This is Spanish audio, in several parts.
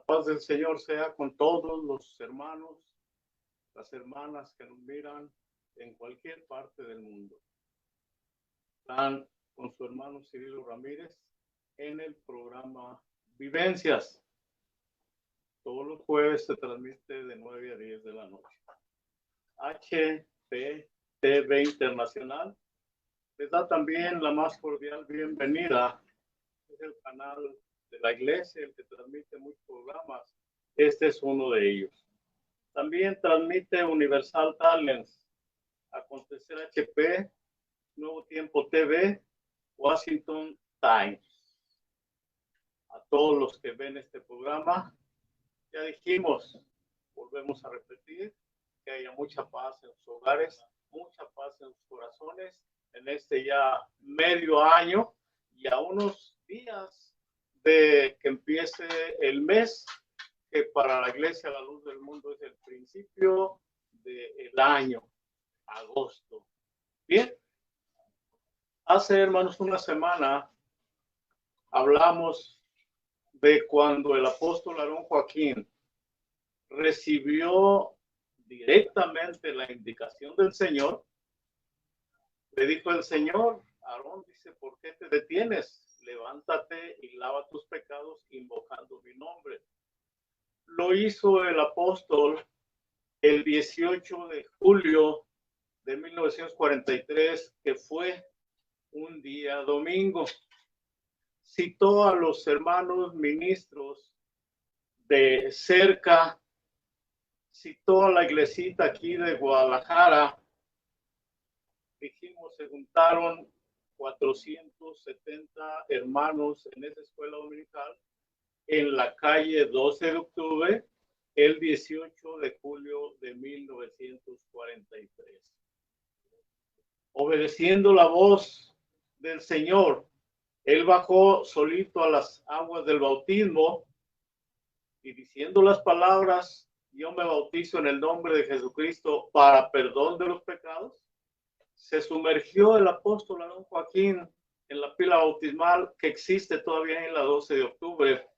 La paz del Señor sea con todos los hermanos, las hermanas que nos miran en cualquier parte del mundo. Están con su hermano Cirilo Ramírez en el programa Vivencias. Todos los jueves se transmite de 9 a 10 de la noche. HPTV Internacional les da también la más cordial bienvenida. Es el canal de la iglesia, el que transmite muchos programas. Este es uno de ellos. También transmite Universal Talents, Acontecer HP, Nuevo Tiempo TV, Washington Times. A todos los que ven este programa, ya dijimos, volvemos a repetir, que haya mucha paz en sus hogares, mucha paz en sus corazones, en este ya medio año y a unos días de que empiece el mes, que para la Iglesia La Luz del Mundo es el principio del año, agosto. Bien, hace, hermanos, una semana hablamos de cuando el apóstol Aarón Joaquín recibió directamente la indicación del Señor. Le dijo el Señor, Aarón, dice, ¿por qué te detienes? Levántate y lava tus pecados invocando mi nombre. Lo hizo el apóstol el 18 de julio de 1943, que fue un día domingo. Citó a los hermanos ministros de cerca, citó a la iglesita aquí de Guadalajara. Dijimos, se juntaron 470 hermanos en esa escuela dominical en la calle 12 de octubre, el 18 de julio de 1943. Obedeciendo la voz del Señor, él bajó solito a las aguas del bautismo y diciendo las palabras, yo me bautizo en el nombre de Jesucristo para perdón de los pecados, se sumergió el apóstol Aarón Joaquín en la pila bautismal que existe todavía en la 12 de octubre.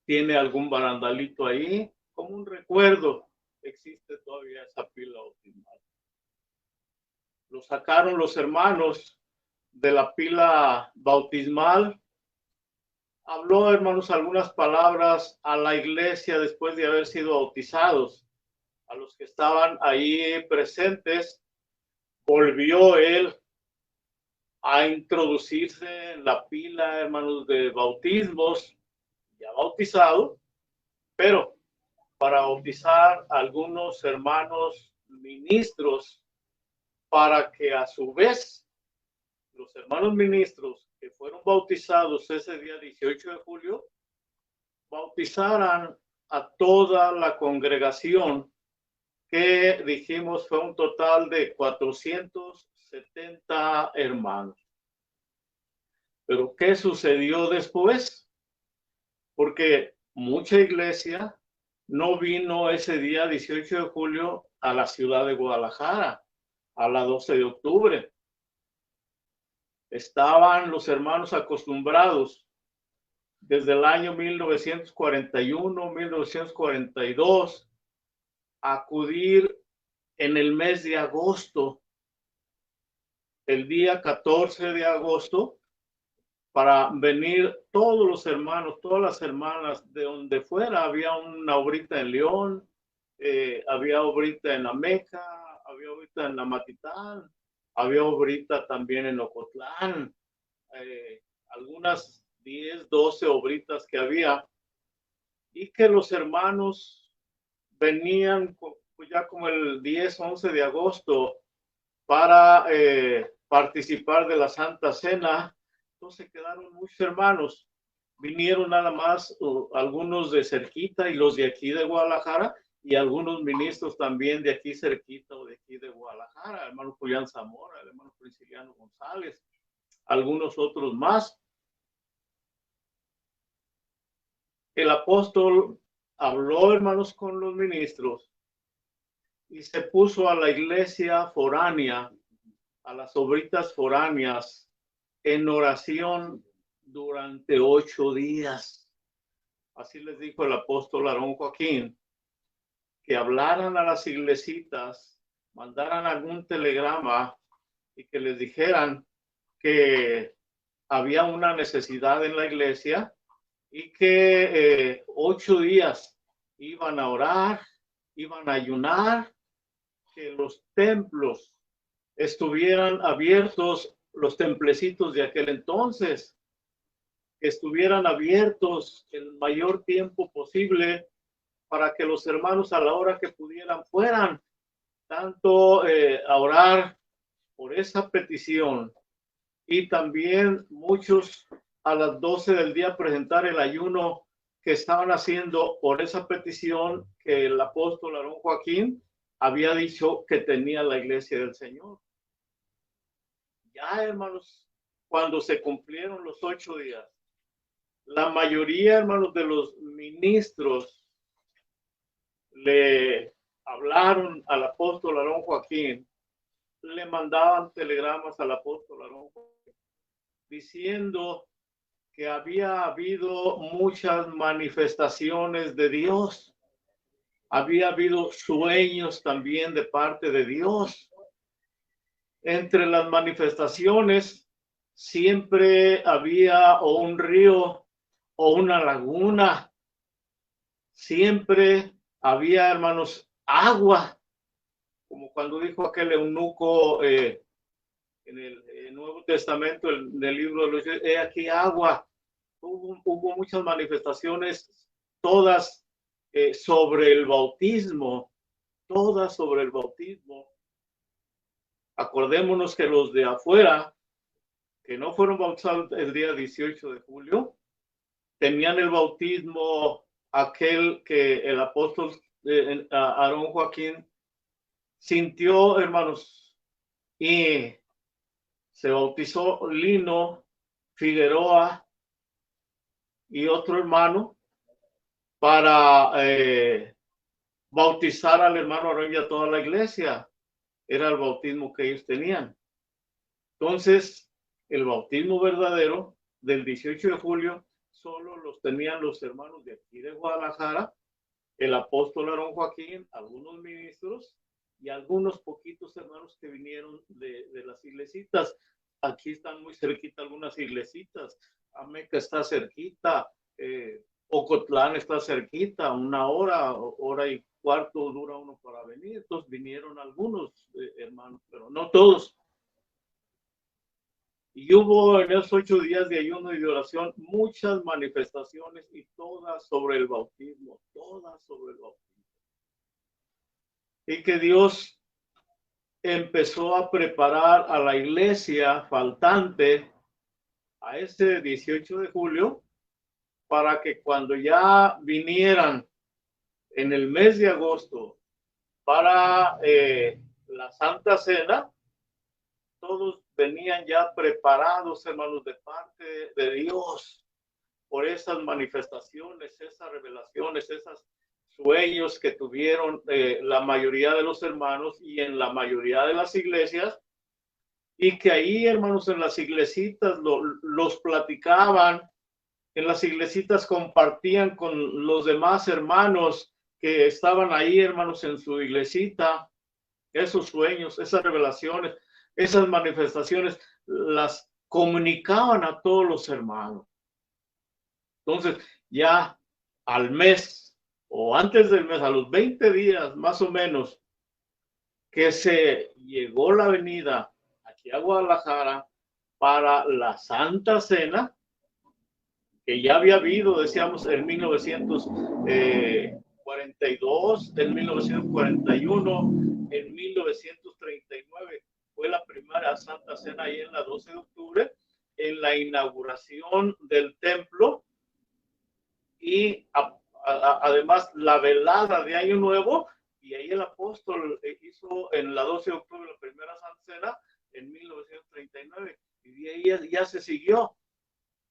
Tiene algún barandalito ahí, como un recuerdo, existe todavía esa pila bautismal. Lo sacaron los hermanos de la pila bautismal. Habló, hermanos, algunas palabras a la iglesia después de haber sido bautizados. A los que estaban ahí presentes, volvió él a introducirse en la pila, hermanos, de bautismos, ya bautizado, pero para bautizar a algunos hermanos ministros, para que a su vez los hermanos ministros que fueron bautizados ese día 18 de julio, bautizaran a toda la congregación, que dijimos fue un total de 470 hermanos. Pero ¿qué sucedió después? Porque mucha iglesia no vino ese día 18 de julio a la ciudad de Guadalajara, a la 12 de octubre. Estaban los hermanos acostumbrados desde el año 1941, 1942, a acudir en el mes de agosto, el día 14 de agosto, para venir todos los hermanos, todas las hermanas de donde fuera. Había una obrita en León, había obrita en Ameca, había obrita en Amatitán, había obrita también en Ocotlán, algunas 10, 12 obritas que había, y que los hermanos venían ya como el 10, 11 de agosto para participar de la Santa Cena. Entonces quedaron muchos hermanos, vinieron nada más algunos de cerquita y los de aquí de Guadalajara, y algunos ministros también de aquí cerquita o de aquí de Guadalajara, el hermano Julián Zamora, el hermano Prisciliano González, algunos otros más. El apóstol habló, hermanos, con los ministros y se puso a la iglesia foránea, a las obritas foráneas, en oración durante 8 días. así les dijo el apóstol Aarón Joaquín, que hablaran a las iglesitas, mandaran algún telegrama y que les dijeran que había una necesidad en la iglesia y que 8 días iban a orar, iban a ayunar, que los templos estuvieran abiertos, los templecitos de aquel entonces, que estuvieran abiertos el mayor tiempo posible para que los hermanos a la hora que pudieran fueran tanto a orar por esa petición y también muchos a las 12 del día presentar el ayuno que estaban haciendo por esa petición que el apóstol Aarón Joaquín había dicho que tenía la iglesia del Señor. Ya, hermanos, cuando se cumplieron los 8 días, la mayoría, hermanos, de los ministros le hablaron al apóstol Aarón Joaquín, le mandaban telegramas al apóstol Aarón Joaquín, diciendo que había habido muchas manifestaciones de Dios, había habido sueños también de parte de Dios. Entre las manifestaciones siempre había o un río o una laguna, siempre había, hermanos, agua, como cuando dijo aquel eunuco en el Nuevo Testamento, en el libro de los he aquí agua. Hubo muchas manifestaciones, todas sobre el bautismo, todas sobre el bautismo. Acordémonos que los de afuera, que no fueron bautizados el día 18 de julio, tenían el bautismo aquel que el apóstol Aarón Joaquín sintió, hermanos, y se bautizó Lino Figueroa y otro hermano para bautizar al hermano Aarón y a toda la iglesia. Era el bautismo que ellos tenían. Entonces, el bautismo verdadero del 18 de julio solo los tenían los hermanos de aquí de Guadalajara, el apóstol Aarón Joaquín, algunos ministros y algunos poquitos hermanos que vinieron de las iglesitas. Aquí están muy cerquita algunas iglesitas. Ameca está cerquita, Ocotlán está cerquita, 1 hora, hora y cuarto dura uno para venir. Entonces vinieron algunos hermanos, pero no todos. Y hubo en esos 8 días de ayuno y de oración muchas manifestaciones y todas sobre el bautismo, todas sobre el bautismo. Y que Dios empezó a preparar a la iglesia faltante a ese 18 de julio para que cuando ya vinieran en el mes de agosto para la Santa Cena, todos venían ya preparados, hermanos, de parte de Dios por esas manifestaciones, esas revelaciones, esos sueños que tuvieron la mayoría de los hermanos y en la mayoría de las iglesias, y que ahí, hermanos, en las iglesitas los platicaban, en las iglesitas compartían con los demás hermanos que estaban ahí, hermanos, en su iglesita, esos sueños, esas revelaciones, esas manifestaciones, las comunicaban a todos los hermanos. Entonces, ya al mes o antes del mes, a los 20 días más o menos, que se llegó la venida aquí a Guadalajara para la Santa Cena, que ya había habido, decíamos, en 1942, en 1941, en 1939. Fue la primera Santa Cena ahí en la 12 de octubre, en la inauguración del templo y además la velada de Año Nuevo, y ahí el apóstol hizo en la 12 de octubre la primera Santa Cena en 1939, y de ahí ya se siguió.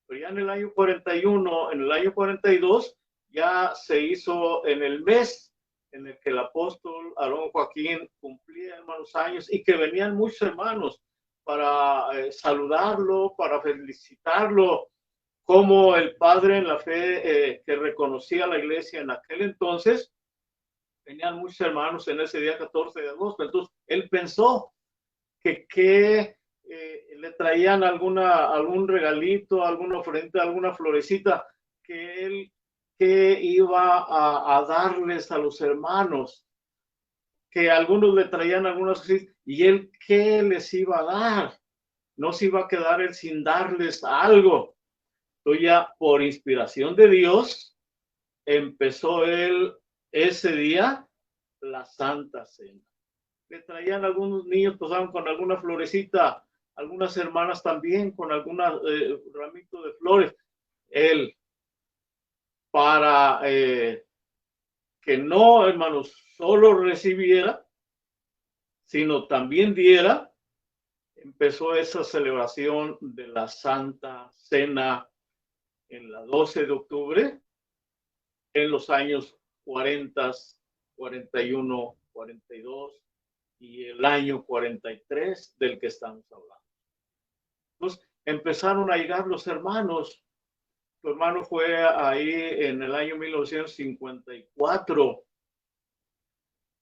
Pero ya en el año 41, en el año 42, ya se hizo en el mes en el que el apóstol Aarón Joaquín cumplía, hermanos, años, y que venían muchos hermanos para saludarlo, para felicitarlo como el padre en la fe que reconocía la iglesia en aquel entonces, tenían muchos hermanos en ese día 14 de agosto, entonces él pensó que le traían algún regalito, alguna ofrenda, alguna florecita que él que iba a darles a los hermanos, que algunos le traían algunas cosas, y él qué les iba a dar, no se iba a quedar él sin darles algo. Entonces ya por inspiración de Dios empezó él ese día la Santa Cena. Le traían algunos niños, pasaban con alguna florecita, algunas hermanas también con algún ramito de flores. Él, para que no, hermanos, solo recibiera, sino también diera, empezó esa celebración de la Santa Cena en la 12 de octubre, en los años 40, 41, 42 y el año 43 del que estamos hablando. Entonces empezaron a llegar los hermanos. Tu hermano fue ahí en el año 1954,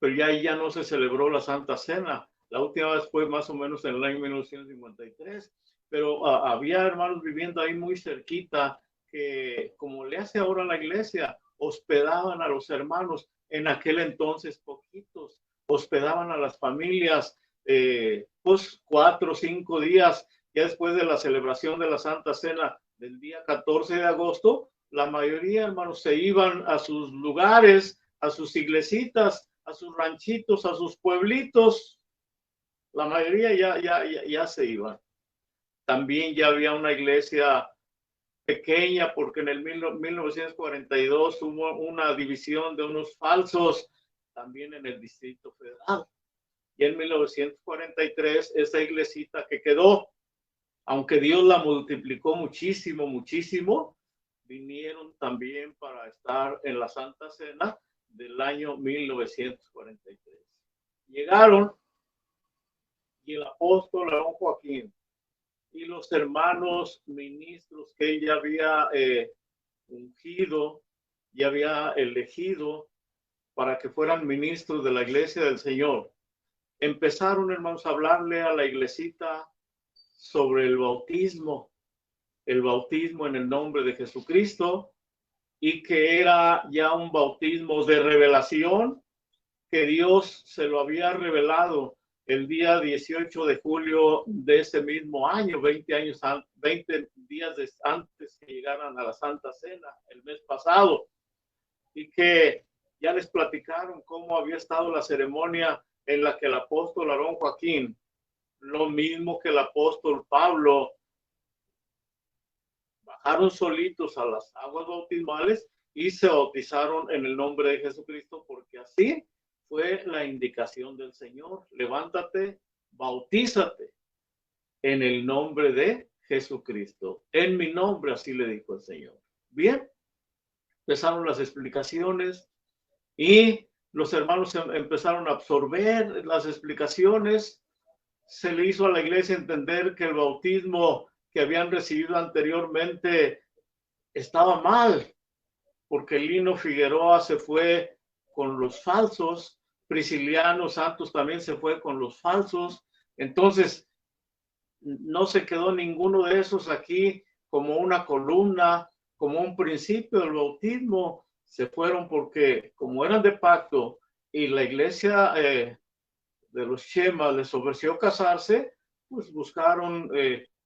pero ya no se celebró la Santa Cena. La última vez fue más o menos en el año 1953, pero había hermanos viviendo ahí muy cerquita que, como le hace ahora la iglesia, hospedaban a los hermanos. En aquel entonces poquitos hospedaban a las familias, pues 4 o 5 días ya después de la celebración de la Santa Cena del día 14 de agosto. La mayoría, hermanos, se iban a sus lugares, a sus iglesitas, a sus ranchitos, a sus pueblitos. La mayoría ya se iban. También ya había una iglesia pequeña, porque en el 1942 hubo una división de unos falsos también en el Distrito Federal. Y en 1943 esa iglesita que quedó, aunque Dios la multiplicó muchísimo, muchísimo, vinieron también para estar en la Santa Cena del año 1943. Llegaron y el apóstol Aarón Joaquín y los hermanos ministros que él ya había ungido, ya había elegido para que fueran ministros de la iglesia del Señor, empezaron, hermanos, a hablarle a la iglesita sobre el bautismo en el nombre de Jesucristo, y que era ya un bautismo de revelación, que Dios se lo había revelado el día 18 de julio de ese mismo año, 20 días antes que llegaran a la Santa Cena, el mes pasado, y que ya les platicaron cómo había estado la ceremonia en la que el apóstol Aarón Joaquín, lo mismo que el apóstol Pablo, bajaron solitos a las aguas bautismales y se bautizaron en el nombre de Jesucristo, porque así fue la indicación del Señor. Levántate, bautízate en el nombre de Jesucristo. En mi nombre, así le dijo el Señor. Bien, empezaron las explicaciones y los hermanos empezaron a absorber las explicaciones. Se le hizo a la iglesia entender que el bautismo que habían recibido anteriormente estaba mal, porque Lino Figueroa se fue con los falsos, Prisciliano Santos también se fue con los falsos. Entonces no se quedó ninguno de esos aquí como una columna, como un principio del bautismo. Se fueron porque, como eran de pacto y la iglesia de los Chemas les ofreció casarse, pues buscaron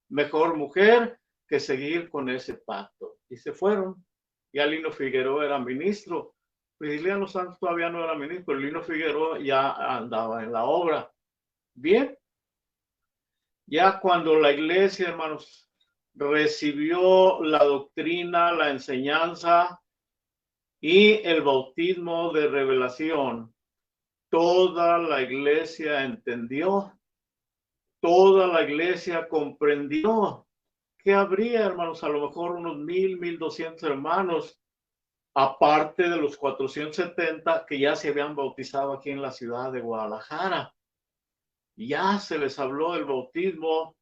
mejor mujer que seguir con ese pacto y se fueron. Ya Lino Figueroa era ministro, Prisciliano Santos todavía no era ministro, Lino Figueroa ya andaba en la obra. Bien, ya cuando la iglesia, hermanos, recibió la doctrina, la enseñanza y el bautismo de revelación, toda la iglesia entendió, toda la iglesia comprendió que habría, hermanos, a lo mejor unos 1,200 hermanos, aparte de los 470 que ya se habían bautizado aquí en la ciudad de Guadalajara. Ya se les habló del bautismo,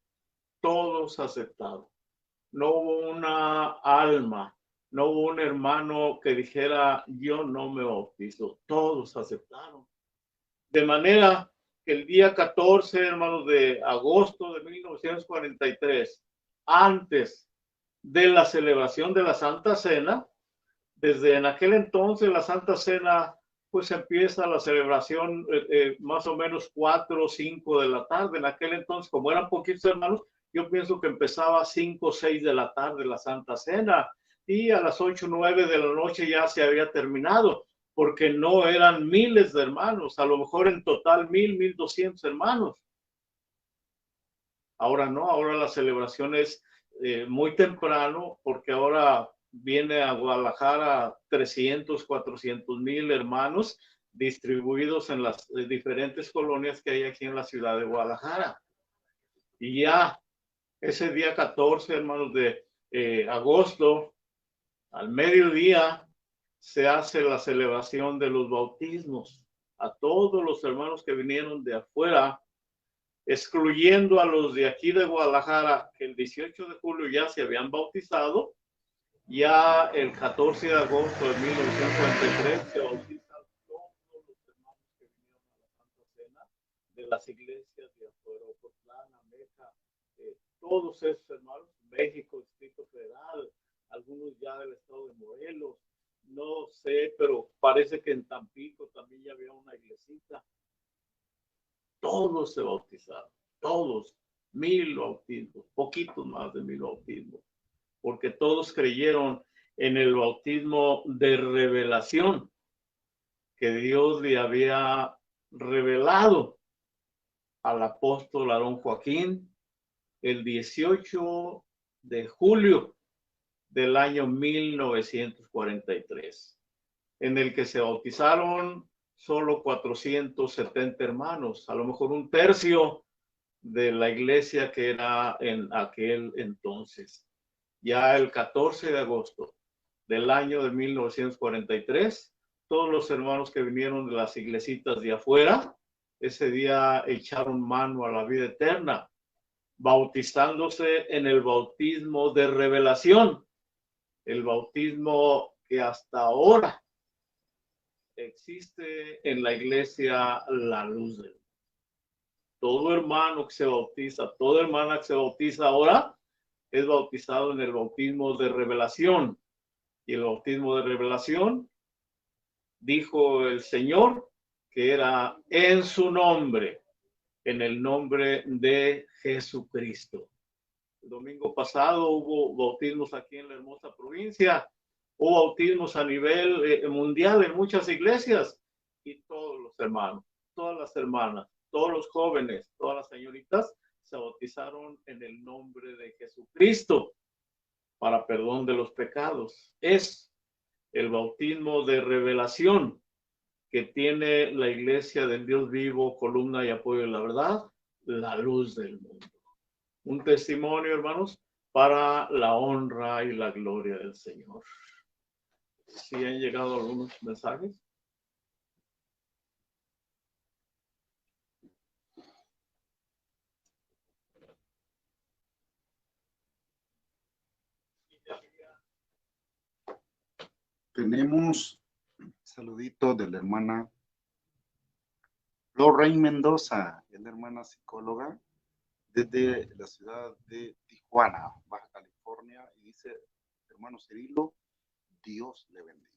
todos aceptaron. no hubo una alma, no hubo un hermano que dijera, yo no me bautizo. Todos aceptaron. De manera que el día 14, hermanos, de agosto de 1943, antes de la celebración de la Santa Cena, desde en aquel entonces la Santa Cena, pues empieza la celebración más o menos 4 o 5 de la tarde. En aquel entonces, como eran poquitos hermanos, yo pienso que empezaba a 5 o 6 de la tarde la Santa Cena y a las 8 o 9 de la noche ya se había terminado, porque no eran miles de hermanos, a lo mejor en total 1,200 hermanos. Ahora no, ahora la celebración es muy temprano, porque ahora viene a Guadalajara 300, 400,000 hermanos distribuidos en las diferentes colonias que hay aquí en la ciudad de Guadalajara. Y ya ese día 14, hermanos, de agosto, al mediodía, se hace la celebración de los bautismos a todos los hermanos que vinieron de afuera, excluyendo a los de aquí de Guadalajara, que el 18 de julio ya se habían bautizado. Ya el 14 de agosto de 1943 se bautizan todos los hermanos que vinieron a la Santa Cena de las iglesias de afuera, Ocotlán, Ameca, todos esos hermanos, México, Distrito Federal, algunos ya del estado de Morelos, no sé, pero parece que en Tampico también ya había una iglesita. Todos se bautizaron, todos, 1,000 bautismos, poquitos más de 1,000 bautismos, porque todos creyeron en el bautismo de revelación que Dios le había revelado al apóstol Aarón Joaquín el 18 de julio del año 1943, en el que se bautizaron solo 470 hermanos, a lo mejor un tercio de la iglesia que era en aquel entonces. Ya el 14 de agosto del año de 1943, todos los hermanos que vinieron de las iglesitas de afuera, ese día echaron mano a la vida eterna, bautizándose en el bautismo de revelación, el bautismo que hasta ahora existe en la iglesia La Luz del Mundo. Todo hermano que se bautiza, toda hermana que se bautiza ahora, es bautizado en el bautismo de revelación. Y el bautismo de revelación, dijo el Señor, que era en su nombre, en el nombre de Jesucristo. El domingo pasado hubo bautismos aquí en la hermosa provincia, hubo bautismos a nivel mundial en muchas iglesias, y todos los hermanos, todas las hermanas, todos los jóvenes, todas las señoritas se bautizaron en el nombre de Jesucristo para perdón de los pecados. Es el bautismo de revelación que tiene la iglesia del Dios vivo, columna y apoyo de la verdad, la luz del mundo. Un testimonio, hermanos, para la honra y la gloria del Señor. ¿Sí han llegado algunos mensajes? Tenemos saludito de la hermana Lorraine Mendoza, es la hermana psicóloga desde la ciudad de Tijuana, Baja California, y dice, hermano Cirilo, Dios le bendiga.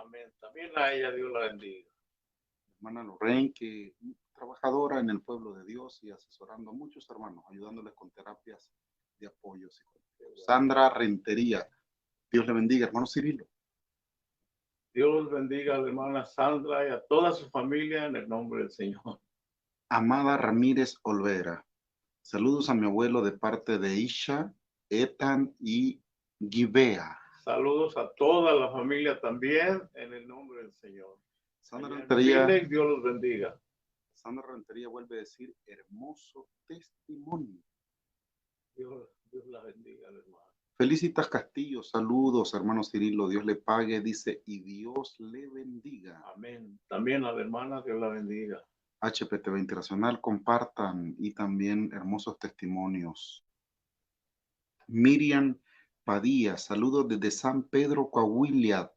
Amén. También a ella Dios la bendiga. Hermana Lorraine, que trabajadora en el pueblo de Dios y asesorando a muchos hermanos, ayudándoles con terapias de apoyo psicológico. Sandra Rentería, Dios le bendiga, hermano Cirilo. Dios bendiga a la hermana Sandra y a toda su familia en el nombre del Señor. Amada Ramírez Olvera, saludos a mi abuelo de parte de Isha, Ethan y Gibea. Saludos a toda la familia también en el nombre del Señor. Sandra Rentería, Dios los bendiga. Sandra Rentería vuelve a decir hermoso testimonio. Dios la bendiga, hermano. Felicitas Castillo, saludos, hermano Cirilo, Dios le pague, dice, y Dios le bendiga. Amén. También a la hermana, Dios la bendiga. HPTV Internacional, compartan y también hermosos testimonios. Miriam Padilla, saludos desde San Pedro, Coahuila.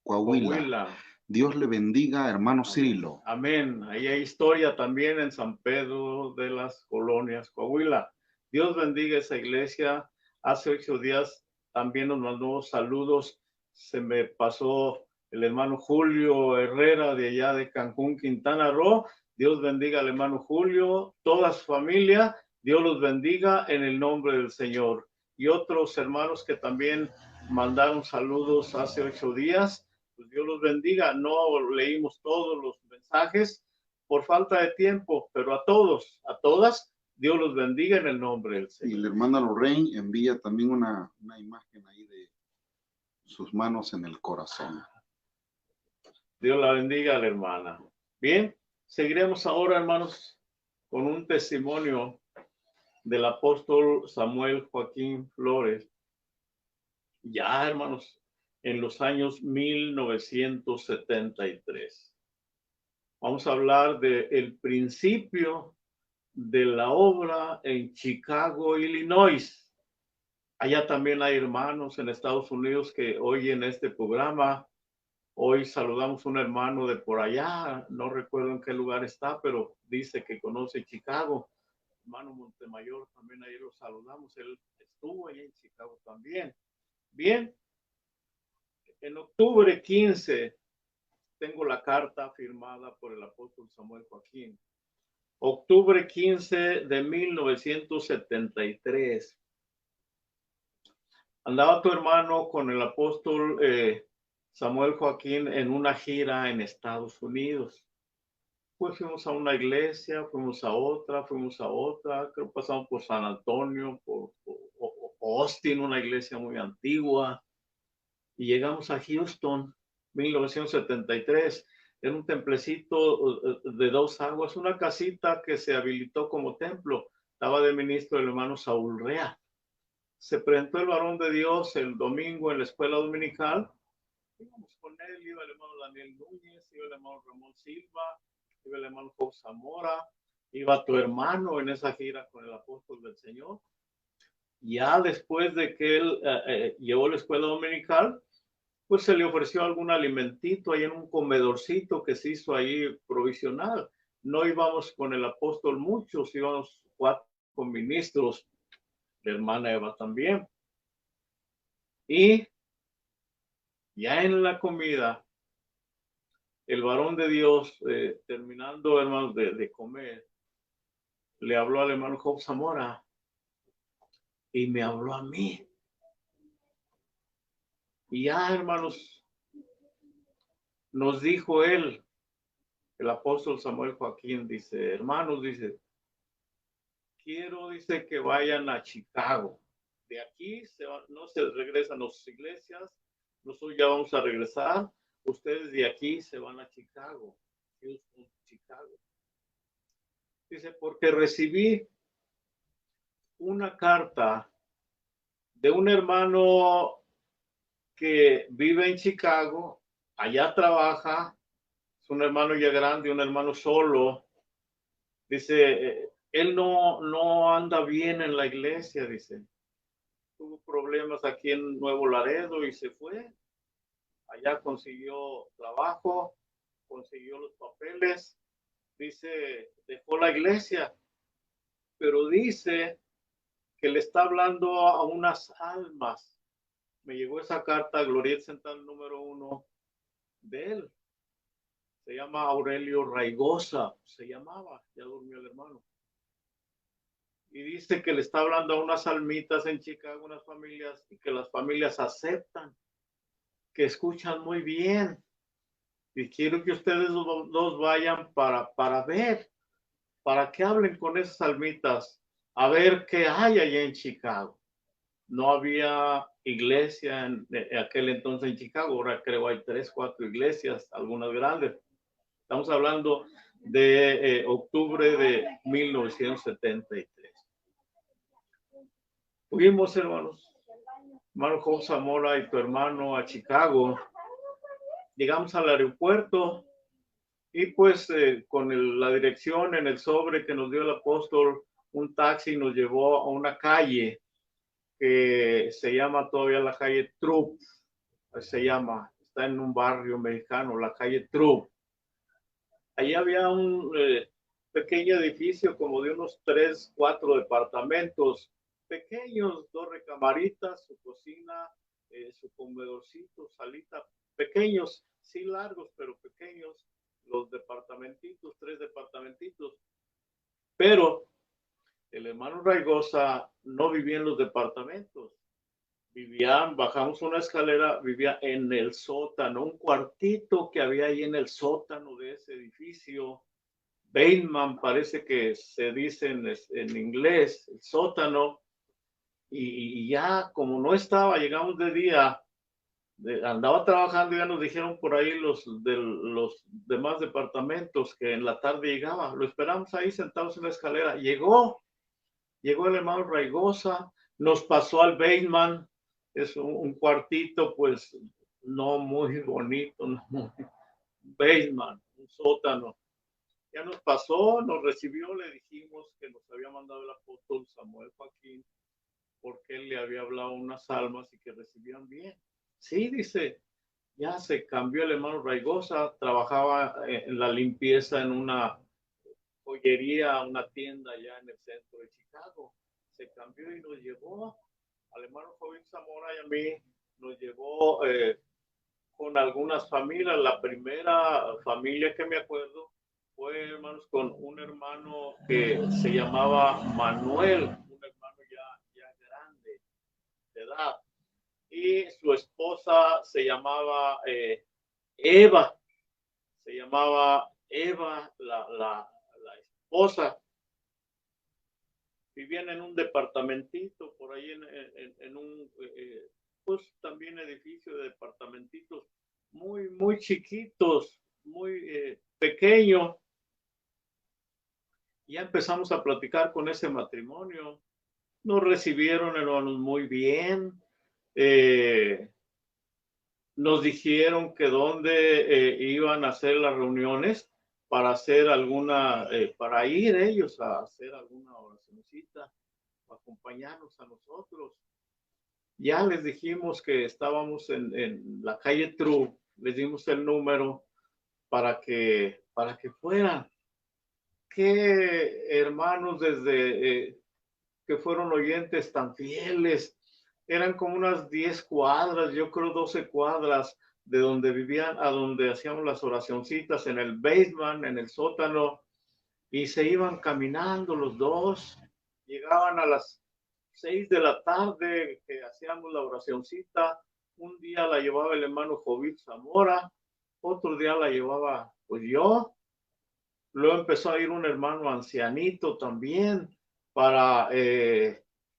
Coahuila. Dios le bendiga, hermano Cirilo. Amén. Ahí hay historia también en San Pedro de las Colonias, Coahuila. Dios bendiga esa iglesia. Hace 8 días también nos mandó saludos. Se me pasó el hermano Julio Herrera de allá de Cancún, Quintana Roo. Dios bendiga al hermano Julio, toda su familia. Dios los bendiga en el nombre del Señor. Y otros hermanos que también mandaron saludos hace 8 días. Pues Dios los bendiga. No leímos todos los mensajes por falta de tiempo, pero a todos, a todas, Dios los bendiga en el nombre del Señor. Y la hermana Lorraine envía también una imagen ahí de sus manos en el corazón. Dios la bendiga a la hermana. Bien, seguiremos ahora, hermanos, con un testimonio del apóstol Samuel Joaquín Flores. Ya, hermanos, en los años 1973. Vamos a hablar del principio de la obra en Chicago, Illinois. Allá también hay hermanos en Estados Unidos que oyen este programa. Hoy saludamos a un hermano de por allá, no recuerdo en qué lugar está, pero dice que conoce Chicago. Hermano Montemayor, también ahí lo saludamos. Él estuvo allá en Chicago también. Bien, en octubre 15 tengo la carta firmada por el apóstol Samuel Joaquín. Octubre 15 de 1973. Andaba tu hermano con el apóstol Samuel Joaquín en una gira en Estados Unidos. Pues fuimos a una iglesia, fuimos a otra, creo que pasamos por San Antonio, por Austin, una iglesia muy antigua, y llegamos a Houston, 1973. Era un templecito de 2 aguas, una casita que se habilitó como templo. Estaba de ministro el hermano Saúl Rea. Se presentó el varón de Dios el domingo en la escuela dominical. Íbamos con él, iba el hermano Daniel Núñez, iba el hermano Ramón Silva, iba el hermano José Zamora, iba tu hermano en esa gira con el apóstol del Señor. Ya después de que él llevó la escuela dominical, pues se le ofreció algún alimentito ahí en un comedorcito que se hizo ahí provisional. No íbamos con el apóstol muchos, íbamos 4 ministros, la hermana Eva también. Y ya en la comida, el varón de Dios, terminando, hermanos, de comer, le habló al hermano Job Zamora y me habló a mí. Y ya, hermanos, nos dijo él, el apóstol Samuel Joaquín, dice, hermanos, dice, quiero, dice, que vayan a Chicago. De aquí no se regresan a sus iglesias, nosotros ya vamos a regresar, ustedes de aquí se van a Chicago, Houston, Chicago. Dice, porque recibí una carta de un hermano que vive en Chicago, allá trabaja, es un hermano ya grande, un hermano solo. Dice, él no anda bien en la iglesia, dice. Tuvo problemas aquí en Nuevo Laredo y se fue. Allá consiguió trabajo, consiguió los papeles. Dice, dejó la iglesia, pero dice que le está hablando a unas almas. Me llegó esa carta, Glorieta Central número 1 de él. Se llama Aurelio Raigosa, se llamaba, ya durmió el hermano. Y dice que le está hablando a unas almitas en Chicago, unas familias, y que las familias aceptan, que escuchan muy bien. Y quiero que ustedes dos vayan para ver, para que hablen con esas almitas, a ver qué hay allá en Chicago. No había iglesia en aquel entonces en Chicago, ahora creo hay 3, 4 iglesias, algunas grandes. Estamos hablando de octubre de 1973. Fuimos, hermanos, hermano José Zamora y tu hermano a Chicago. Llegamos al aeropuerto y pues con la dirección en el sobre que nos dio el apóstol, un taxi nos llevó a una calle que se llama todavía la calle Trup, se llama, está en un barrio mexicano, la calle Trup. Allí había un pequeño edificio como de unos 3, 4 departamentos pequeños, 2 recamaritas, su cocina, su comedorcito, salita, pequeños, sí largos, pero pequeños, los departamentitos, 3 departamentitos. Pero el hermano Raigosa no vivía en los departamentos, bajamos una escalera, vivía en el sótano, un cuartito que había ahí en el sótano de ese edificio. Bateman parece que se dice en inglés, el sótano, y ya como no estaba, llegamos de día, andaba trabajando y ya nos dijeron por ahí los demás departamentos que en la tarde llegaba. Lo esperamos ahí sentados en la escalera. Llegó el hermano Raigosa, nos pasó al Bateman, es un cuartito pues no muy bonito, no muy, Bateman, un sótano. Ya nos pasó, nos recibió, le dijimos que nos había mandado el apóstol Samuel Joaquín porque él le había hablado unas almas y que recibían bien. Sí, dice, ya se cambió el hermano Raigosa, trabajaba en la limpieza en una joyería, una tienda allá en el centro de Chicago. Se cambió y nos llevó al hermano Joaquín Zamora y a mí, nos llevó con algunas familias. La primera familia que me acuerdo fue, hermanos, con un hermano que se llamaba Manuel, un hermano ya grande de edad, y su esposa se llamaba Eva, la esposa. Vivían en un departamentito por ahí en un pues también edificio de departamentitos muy muy chiquitos, muy pequeño. Ya empezamos a platicar con ese matrimonio. Nos recibieron, hermanos, muy bien. Nos dijeron que dónde iban a hacer las reuniones para hacer alguna, para ir ellos a hacer alguna oracióncita, acompañarnos a nosotros. Ya les dijimos que estábamos en la calle True, les dimos el número para que fueran. Qué hermanos desde que fueron oyentes tan fieles. Eran como unas 10 cuadras, yo creo 12 cuadras de donde vivían a donde hacíamos las oracioncitas, en el basement, en el sótano, y se iban caminando los dos. Llegaban a las 6 de la tarde que hacíamos la oracioncita. Un día la llevaba el hermano Jovit Zamora, otro día la llevaba pues yo. Luego empezó a ir un hermano ancianito también para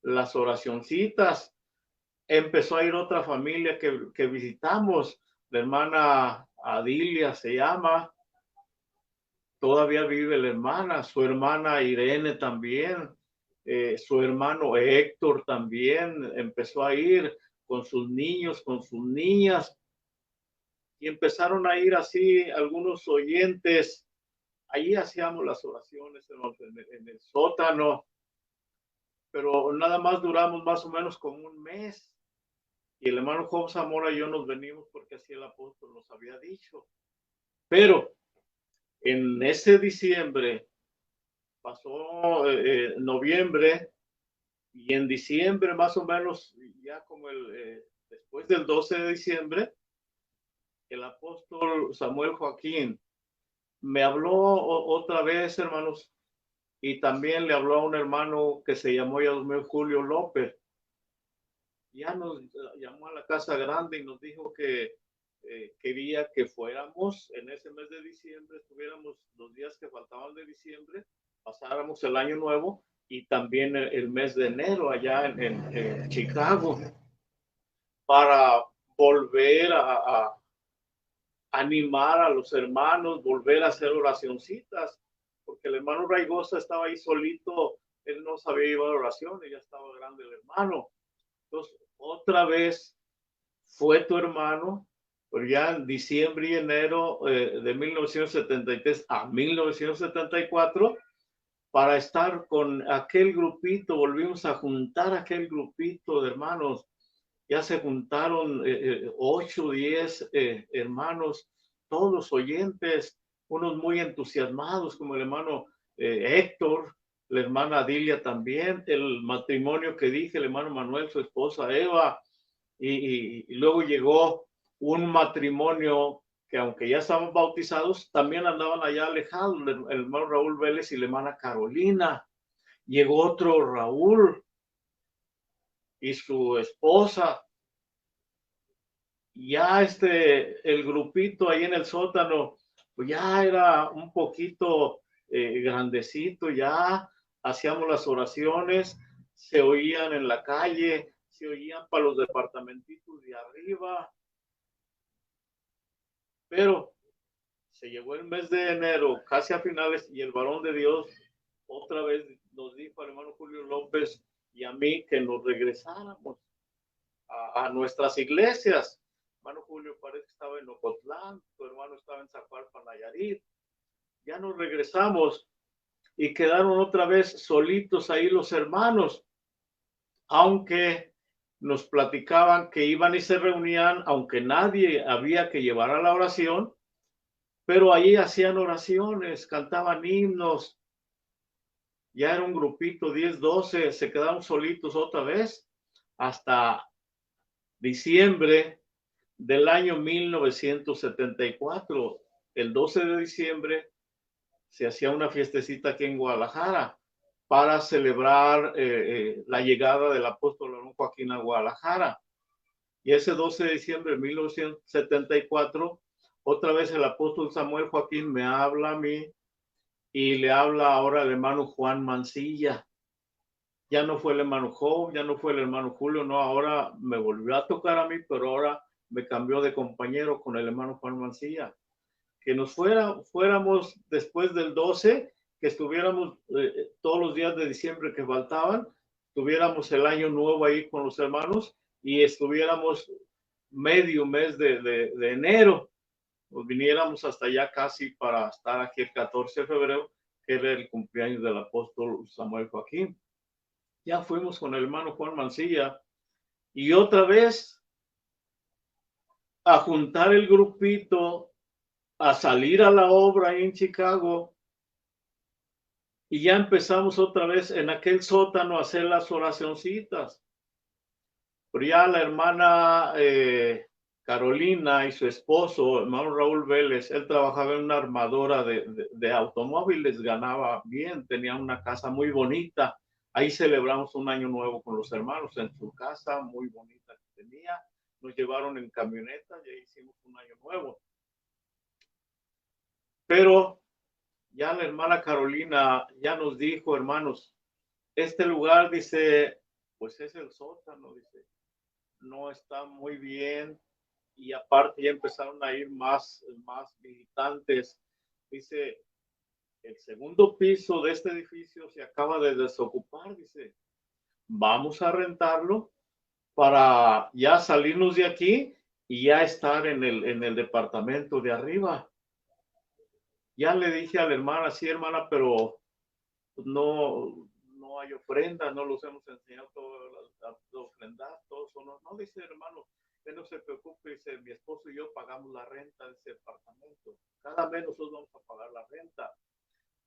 las oracioncitas. Empezó a ir otra familia que visitamos, la hermana Adilia se llama, todavía vive la hermana, su hermana Irene también, su hermano Héctor también empezó a ir con sus niños, con sus niñas, y empezaron a ir así algunos oyentes. Allí hacíamos las oraciones en el sótano, pero nada más duramos más o menos como un mes. Y el hermano Job Zamora y yo nos venimos porque así el apóstol nos había dicho. Pero en ese diciembre, pasó noviembre, y en diciembre más o menos, ya como después del 12 de diciembre, el apóstol Samuel Joaquín me habló otra vez, hermanos, y también le habló a un hermano que se llamó Julio López. Ya nos llamó a la casa grande y nos dijo que quería que fuéramos en ese mes de diciembre, estuviéramos los días que faltaban de diciembre, pasáramos el año nuevo y también el mes de enero allá en Chicago, para volver a animar a los hermanos, volver a hacer oracioncitas, porque el hermano Raigosa estaba ahí solito, él no sabía llevar oraciones, ya estaba grande el hermano. Entonces, otra vez fue tu hermano, pero ya en diciembre y enero de 1973 a 1974, para estar con aquel grupito, volvimos a juntar aquel grupito de hermanos. Ya se juntaron 8, 10 hermanos, todos oyentes, unos muy entusiasmados, como el hermano Héctor, la hermana Dilia también, el matrimonio que dije, el hermano Manuel, su esposa Eva, y luego llegó un matrimonio que aunque ya estaban bautizados, también andaban allá alejados, el hermano Raúl Vélez y la hermana Carolina. Llegó otro Raúl y su esposa. Ya el grupito ahí en el sótano, pues ya era un poquito grandecito, ya hacíamos las oraciones, se oían en la calle, se oían para los departamentitos de arriba, pero se llegó el mes de enero, casi a finales, y el varón de Dios otra vez nos dijo al hermano Julio López y a mí que nos regresáramos a nuestras iglesias. Hermano Julio parece que estaba en Ocotlán, tu hermano estaba en Zacualpan, Nayarit. Ya nos regresamos y quedaron otra vez solitos ahí los hermanos, aunque nos platicaban que iban y se reunían, aunque nadie había que llevar a la oración, pero ahí hacían oraciones, cantaban himnos. Ya era un grupito, 10, 12, se quedaron solitos otra vez hasta diciembre del año 1974. El 12 de diciembre se hacía una fiestecita aquí en Guadalajara para celebrar la llegada del apóstol Joaquín a Guadalajara. Y ese 12 de diciembre de 1974, otra vez el apóstol Samuel Joaquín me habla a mí y le habla ahora al hermano Juan Mancilla. Ya no fue el hermano Job, ya no fue el hermano Julio, no, ahora me volvió a tocar a mí, pero ahora me cambió de compañero con el hermano Juan Mancilla. Que nos fuéramos después del 12, que estuviéramos todos los días de diciembre que faltaban, tuviéramos el año nuevo ahí con los hermanos y estuviéramos medio mes de enero, nos viniéramos hasta allá casi para estar aquí el 14 de febrero, que era el cumpleaños del apóstol Samuel Joaquín. Ya fuimos con el hermano Juan Mancilla y otra vez a juntar el grupito, a salir a la obra ahí en Chicago y ya empezamos otra vez en aquel sótano a hacer las oracioncitas. Pero ya la hermana Carolina y su esposo, hermano Raúl Vélez, él trabajaba en una armadora de automóviles, ganaba bien, tenía una casa muy bonita. Ahí celebramos un año nuevo con los hermanos en su casa, muy bonita que tenía. Nos llevaron en camioneta y ahí hicimos un año nuevo. Pero ya la hermana Carolina ya nos dijo, hermanos, este lugar, dice, pues es el sótano, dice, no está muy bien y aparte ya empezaron a ir más militantes. Dice, el segundo piso de este edificio se acaba de desocupar, dice, vamos a rentarlo para ya salirnos de aquí y ya estar en el departamento de arriba. Ya le dije a la hermana, sí, hermana, pero no hay ofrenda, no los hemos enseñado a ofrendar, todos son, no, dice hermano, que no se preocupe, dice, mi esposo y yo pagamos la renta de ese departamento, cada mes nosotros vamos a pagar la renta.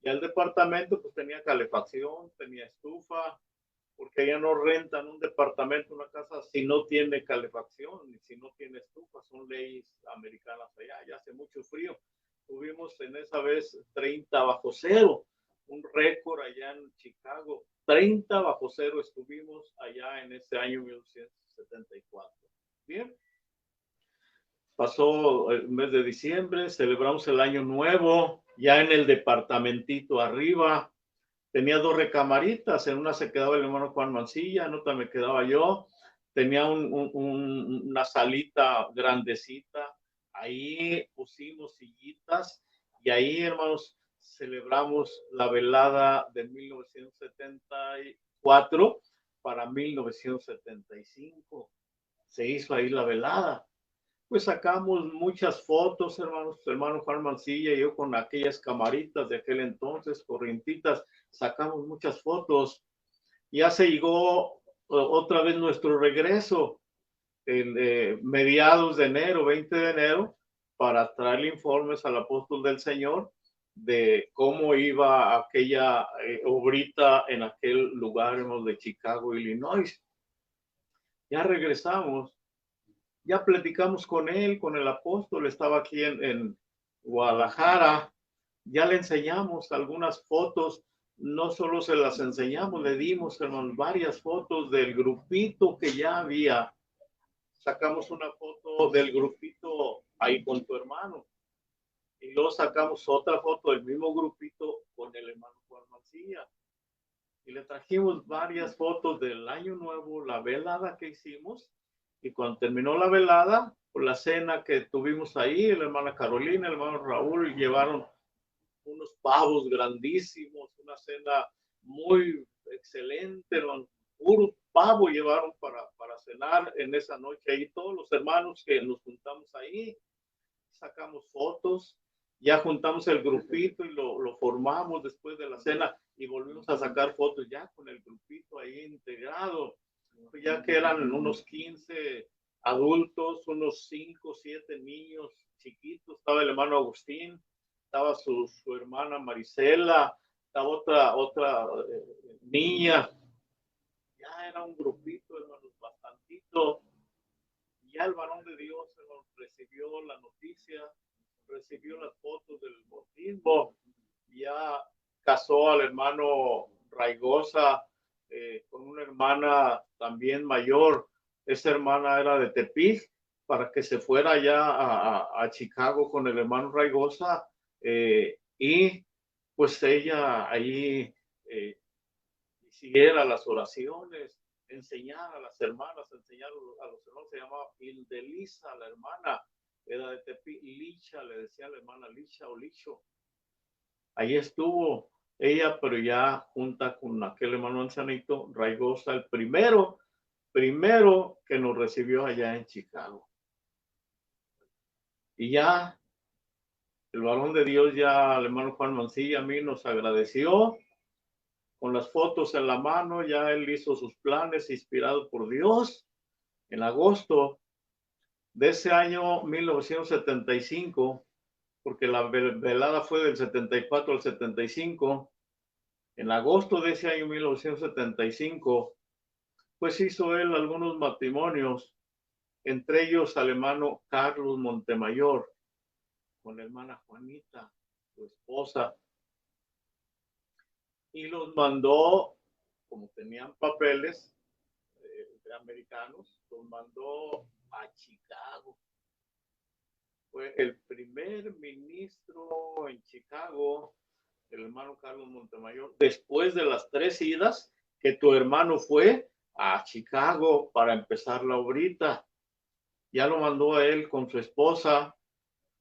Y el departamento pues tenía calefacción, tenía estufa, porque ya no rentan un departamento, una casa, si no tiene calefacción, y si no tiene estufa, son leyes americanas allá, ya hace mucho frío. Tuvimos en esa vez 30 bajo cero, un récord allá en Chicago. 30 bajo cero estuvimos allá en ese año 1974. Bien. Pasó el mes de diciembre, celebramos el año nuevo, ya en el departamentito arriba. Tenía 2 recamaritas, en una se quedaba el hermano Juan Mancilla, en otra me quedaba yo. Tenía una salita grandecita, ahí pusimos sillitas y ahí, hermanos, celebramos la velada de 1974 para 1975. Se hizo ahí la velada. pues sacamos muchas fotos, hermanos, hermano Juan Mancilla y yo con aquellas camaritas de aquel entonces, corrientitas, sacamos muchas fotos. Ya se llegó otra vez nuestro regreso en mediados de enero, 20 de enero, para traerle informes al apóstol del Señor de cómo iba aquella obrita en aquel lugar de Chicago, Illinois. Ya regresamos, ya platicamos con él, con el apóstol, estaba aquí en Guadalajara, ya le enseñamos algunas fotos, no solo se las enseñamos, le dimos, hermanos, varias fotos del grupito que ya había. Sacamos una foto del grupito ahí con tu hermano y luego sacamos otra foto del mismo grupito con el hermano Juan Mancilla y le trajimos varias fotos del año nuevo, la velada que hicimos, y cuando terminó la velada, por la cena que tuvimos ahí, la hermana Carolina, el hermano Raúl llevaron unos pavos grandísimos, una cena muy excelente, puro pavo llevaron para cenar en esa noche ahí, todos los hermanos que nos juntamos ahí, sacamos fotos, ya juntamos el grupito y lo formamos después de la cena y volvimos a sacar fotos ya con el grupito ahí integrado, ya que eran unos 15 adultos, unos 5, 7 niños chiquitos, estaba el hermano Agustín, estaba su hermana Marisela, estaba otra niña, ya era un grupito, hermanos, bastantito. Ya el varón de Dios recibió la noticia, recibió las fotos del bautismo, ya casó al hermano Raigosa con una hermana también mayor. Esa hermana era de Tepic, para que se fuera ya a Chicago con el hermano Raigosa y pues ella ahí hiciera las oraciones, enseñar a las hermanas, enseñar a los hermanos. Se llamaba Ildelisa, la hermana, era de Tepic, Licha, le decía a la hermana Licha o Licho. Ahí estuvo ella, pero ya junta con aquel hermano ancianito, Raigosa, el primero que nos recibió allá en Chicago. Y ya el varón de Dios, ya el hermano Juan Mancilla a mí nos agradeció con las fotos en la mano, ya él hizo sus planes inspirado por Dios. En agosto de ese año 1975, porque la velada fue del 74 al 75, en agosto de ese año 1975, pues hizo él algunos matrimonios, entre ellos al hermano Carlos Montemayor, con la hermana Juanita, su esposa, y los mandó, como tenían papeles americanos, los mandó a Chicago. Fue el primer ministro en Chicago, el hermano Carlos Montemayor, después de las 3 idas que tu hermano fue a Chicago para empezar la obrita. Ya lo mandó a él con su esposa.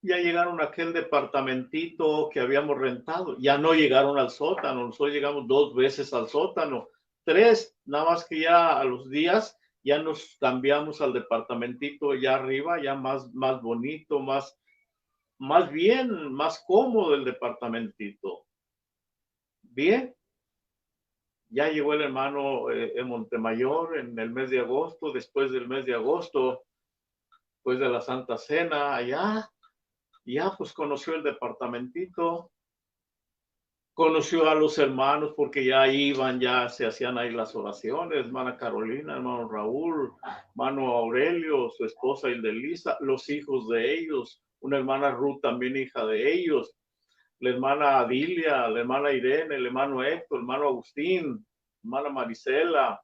Ya llegaron a aquel departamentito que habíamos rentado. Ya no llegaron al sótano. Nosotros llegamos 2 veces al sótano. 3, nada más que ya a los días ya nos cambiamos al departamentito ya arriba, ya más bonito, más bien, más cómodo el departamentito. Bien, ya llegó el hermano en Montemayor en el mes de agosto, después del mes de agosto, después de la Santa Cena, allá, ya pues conoció el departamentito, conoció a los hermanos porque ya iban, ya se hacían ahí las oraciones, hermana Carolina, hermano Raúl, hermano Aurelio, su esposa Ildelisa, los hijos de ellos, una hermana Ruth también hija de ellos, la hermana Adilia, la hermana Irene, el hermano Héctor, el hermano Agustín, hermana Marisela,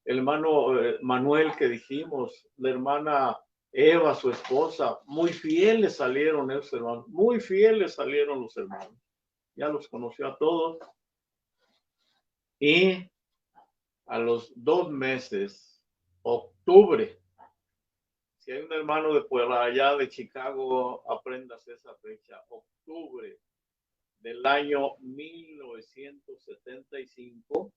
el hermano Manuel que dijimos, la hermana Eva, su esposa, muy fieles salieron esos hermanos, muy fieles salieron los hermanos. Ya los conoció a todos. Y a los 2 meses, octubre, si hay un hermano de por allá de Chicago, aprendas esa fecha, octubre del año 1975,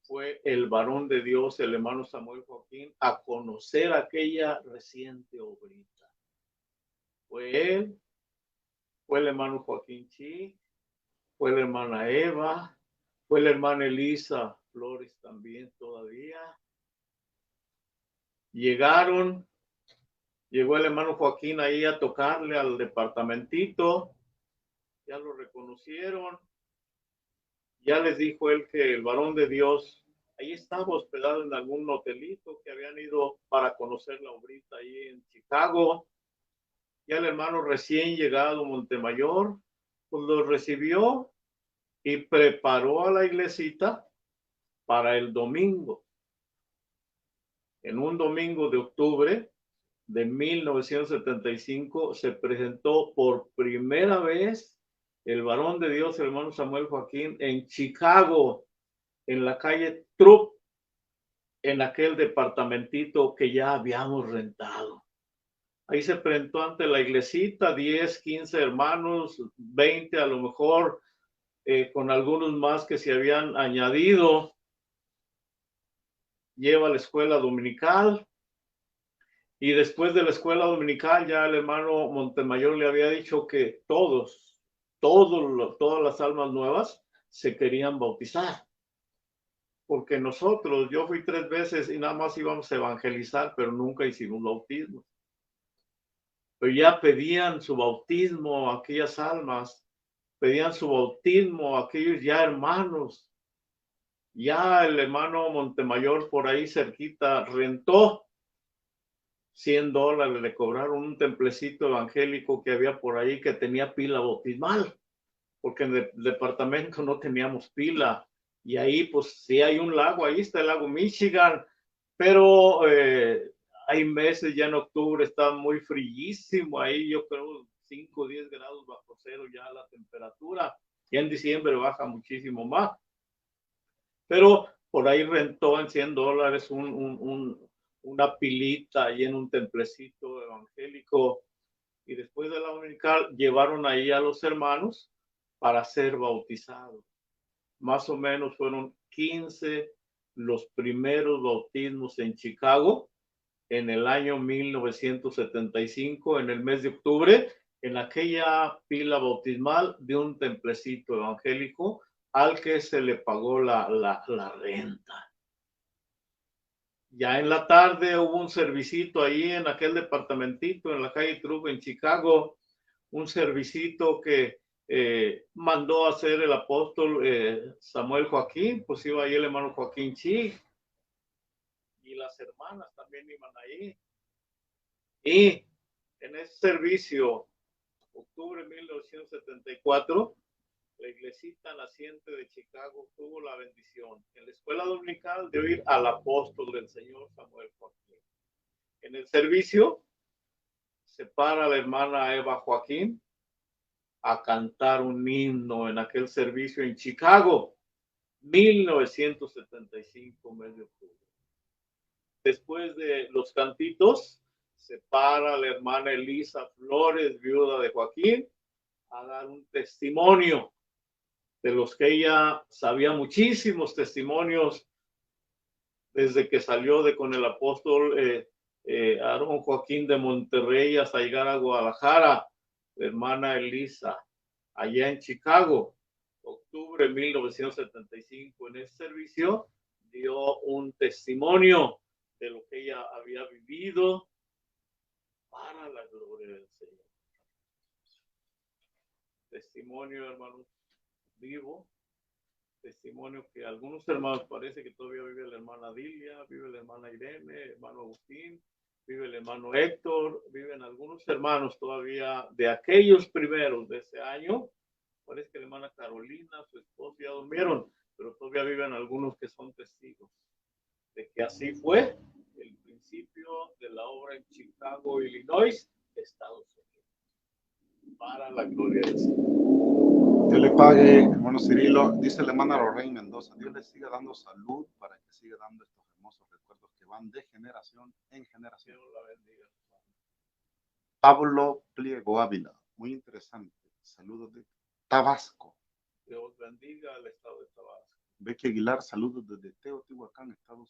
fue el varón de Dios, el hermano Samuel Joaquín, a conocer aquella reciente obrita. Fue él, fue el hermano Joaquín Chi, fue la hermana Eva, fue la hermana Elisa Flores también todavía. Llegó el hermano Joaquín ahí a tocarle al departamentito, ya lo reconocieron, ya les dijo él que el varón de Dios ahí estaba hospedado en algún hotelito que habían ido para conocer la obrita ahí en Chicago. Ya el hermano recién llegado Montemayor, pues lo recibió y preparó a la iglesita para el domingo. En un domingo de octubre de 1975 se presentó por primera vez el varón de Dios, el hermano Samuel Joaquín, en Chicago, en la calle Trupp, en aquel departamentito que ya habíamos rentado. Ahí se presentó ante la iglesita, 10, 15 hermanos, 20 a lo mejor, con algunos más que se habían añadido. Lleva a la escuela dominical. Y después de la escuela dominical, ya el hermano Montemayor le había dicho que todas las almas nuevas se querían bautizar. Porque nosotros, yo fui 3 veces y nada más íbamos a evangelizar, pero nunca hicimos bautismo. Pero ya pedían su bautismo a aquellas almas, pedían su bautismo a aquellos ya hermanos. Ya el hermano Montemayor por ahí cerquita rentó $100, le cobraron un templecito evangélico que había por ahí que tenía pila bautismal, porque en el departamento no teníamos pila. Y ahí, pues, sí hay un lago, ahí está el lago Michigan, pero hay meses ya en octubre, está muy frillísimo, ahí yo creo 5 o 10 grados bajo cero ya la temperatura, y en diciembre baja muchísimo más. Pero por ahí rentó en $100 una pilita ahí en un templecito evangélico, y después de la dominical llevaron ahí a los hermanos para ser bautizados. Más o menos fueron 15 los primeros bautismos en Chicago en el año 1975, en el mes de octubre, en aquella pila bautismal de un templecito evangélico al que se le pagó la renta. Ya en la tarde hubo un servicito ahí en aquel departamentito en la calle Trupp en Chicago, un servicito que mandó a hacer el apóstol Samuel Joaquín, pues iba ahí el hermano Joaquín Chi, y las hermanas también iban ahí. Y en ese servicio, octubre de 1974, la iglesita naciente de Chicago tuvo la bendición en la escuela dominical de oír al apóstol del Señor Samuel Joaquín. En el servicio se para la hermana Eva Joaquín a cantar un himno en aquel servicio en Chicago, 1975, mes de octubre. Después de los cantitos, se para la hermana Elisa Flores, viuda de Joaquín, a dar un testimonio de los que ella sabía muchísimos testimonios desde que salió con el apóstol Aarón Joaquín de Monterrey hasta llegar a Guadalajara, la hermana Elisa, allá en Chicago, octubre de 1975. En ese servicio dio un testimonio de lo que ella había vivido para la gloria del Señor. Testimonio, hermanos, vivo. Testimonio que algunos hermanos parece que todavía vive la hermana Dilia, vive la hermana Irene, hermano Agustín, vive el hermano Héctor, viven algunos hermanos todavía de aquellos primeros de ese año. Parece que la hermana Carolina, su esposo, ya durmieron, pero todavía viven algunos que son testigos de que así fue el principio de la obra en Chicago, Illinois, Estados Unidos, para la gloria del Señor. Dios le pague, hermano Cirilo. Dice la hermana Lorraine Mendoza, Dios le siga dando salud para que siga dando estos hermosos recuerdos que van de generación en generación. Dios la bendiga. Pablo Pliego Ávila, muy interesante. Saludos de Tabasco. Dios bendiga al estado de Tabasco. Becky Aguilar, saludos desde Teotihuacán, Estado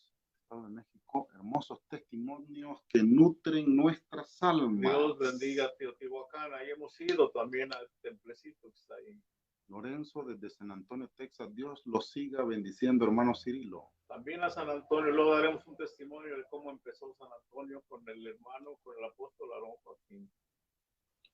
de México. Hermosos testimonios que nutren nuestras almas. Dios bendiga Teotihuacán. Teotihuacán, ahí hemos ido también al templecito que está ahí. Lorenzo desde San Antonio, Texas. Dios lo siga bendiciendo, hermano Cirilo. También a San Antonio, luego daremos un testimonio de cómo empezó San Antonio con el hermano, con el apóstol Aarón Joaquín.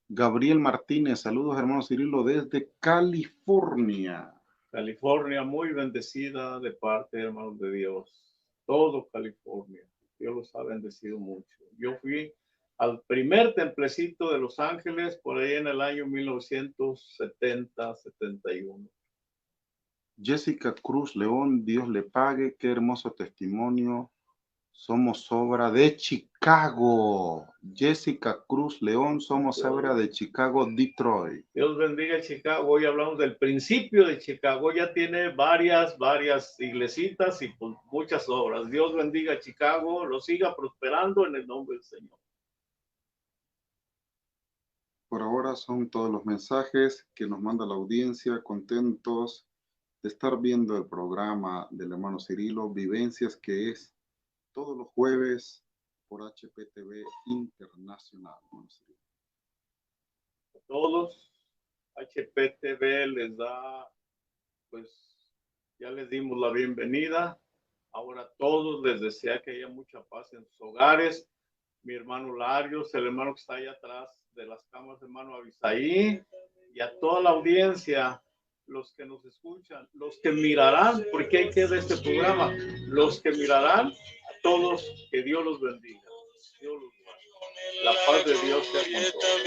Gabriel Martínez, saludos hermano Cirilo desde California. California, muy bendecida de parte de hermanos de Dios. Todo California. Dios los ha bendecido mucho. Yo fui al primer templecito de Los Ángeles por ahí en el año 1970-71. Jessica Cruz León, Dios le pague, qué hermoso testimonio. Somos obra de Chicago. Jessica Cruz León, somos obra de Chicago, Detroit. Dios bendiga Chicago. Hoy hablamos del principio de Chicago. Ya tiene varias iglesitas y pues, muchas obras. Dios bendiga Chicago. Lo siga prosperando en el nombre del Señor. Por ahora son todos los mensajes que nos manda la audiencia. Contentos de estar viendo el programa del hermano Cirilo, Vivencias, que es todos los jueves por HPTV Internacional. A todos, HPTV les da, pues ya les dimos la bienvenida. Ahora a todos les desea que haya mucha paz en sus hogares. Mi hermano Larios, el hermano que está allá atrás de las cámaras, hermano Abisaí, y a toda la audiencia, los que nos escuchan, los que mirarán, porque hay que ver este programa, los que mirarán, a todos, que Dios los bendiga. Dios los guarde. La paz de Dios sea con todos.